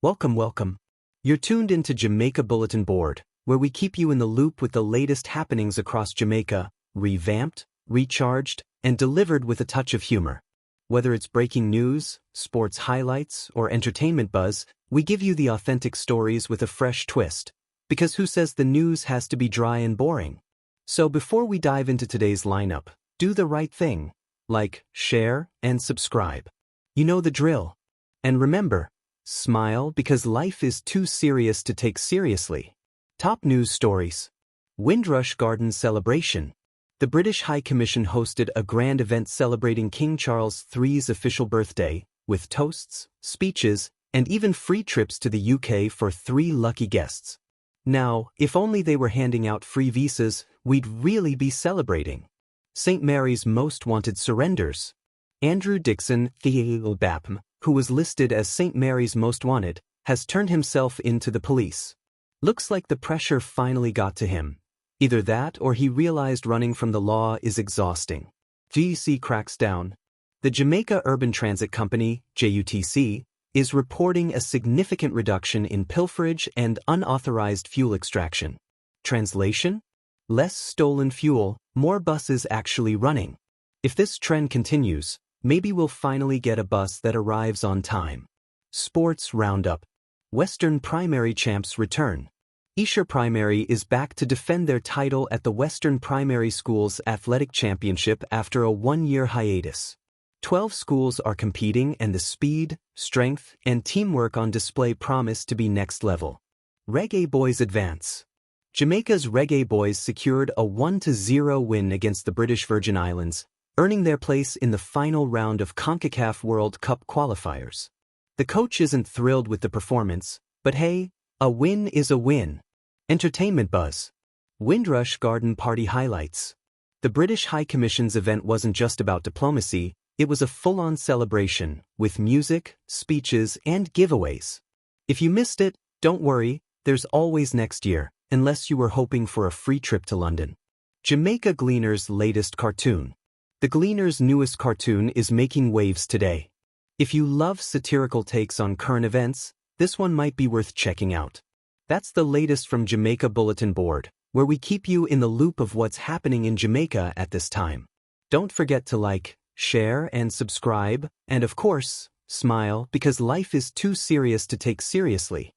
Welcome, welcome. You're tuned into Jamaica Bulletin Board, where we keep you in the loop with the latest happenings across Jamaica, revamped, recharged, and delivered with a touch of humor. Whether it's breaking news, sports highlights, or entertainment buzz, we give you the authentic stories with a fresh twist. Because who says the news has to be dry and boring? So before we dive into today's lineup, do the right thing. Like, share, and subscribe. You know the drill. And remember, smile because life is too serious to take seriously. Top news stories. Windrush Gardens celebration. The British High Commission hosted a grand event celebrating King Charles III's official birthday, with toasts, speeches, and even free trips to the UK for 3 lucky guests. Now, if only they were handing out free visas, we'd really be celebrating. St. Mary's Most Wanted surrenders. Andrew Dixon, who was listed as St. Mary's Most Wanted, has turned himself in to the police. Looks like the pressure finally got to him. Either that or he realized running from the law is exhausting. GEC cracks down. The Jamaica Urban Transit Company, JUTC, is reporting a significant reduction in pilferage and unauthorized fuel extraction. Translation? Less stolen fuel, more buses actually running. If this trend continues, maybe we'll finally get a bus that arrives on time. Sports Roundup. Western Primary champs return. Esher Primary is back to defend their title at the Western Primary Schools Athletic Championship after a 1-year hiatus. 12 schools are competing and the speed, strength, and teamwork on display promise to be next level. Reggae Boys advance. Jamaica's Reggae Boys secured a 1-0 win against the British Virgin Islands, earning their place in the final round of CONCACAF World Cup qualifiers. The coach isn't thrilled with the performance, but hey, a win is a win. Entertainment buzz. Windrush Garden Party highlights. The British High Commission's event wasn't just about diplomacy, it was a full-on celebration, with music, speeches, and giveaways. If you missed it, don't worry, there's always next year, unless you were hoping for a free trip to London. Jamaica Gleaner's latest cartoon. The Gleaner's newest cartoon is making waves today. If you love satirical takes on current events, this one might be worth checking out. That's the latest from Jamaica Bulletin Board, where we keep you in the loop of what's happening in Jamaica at this time. Don't forget to like, share, and subscribe, and of course, smile because life is too serious to take seriously.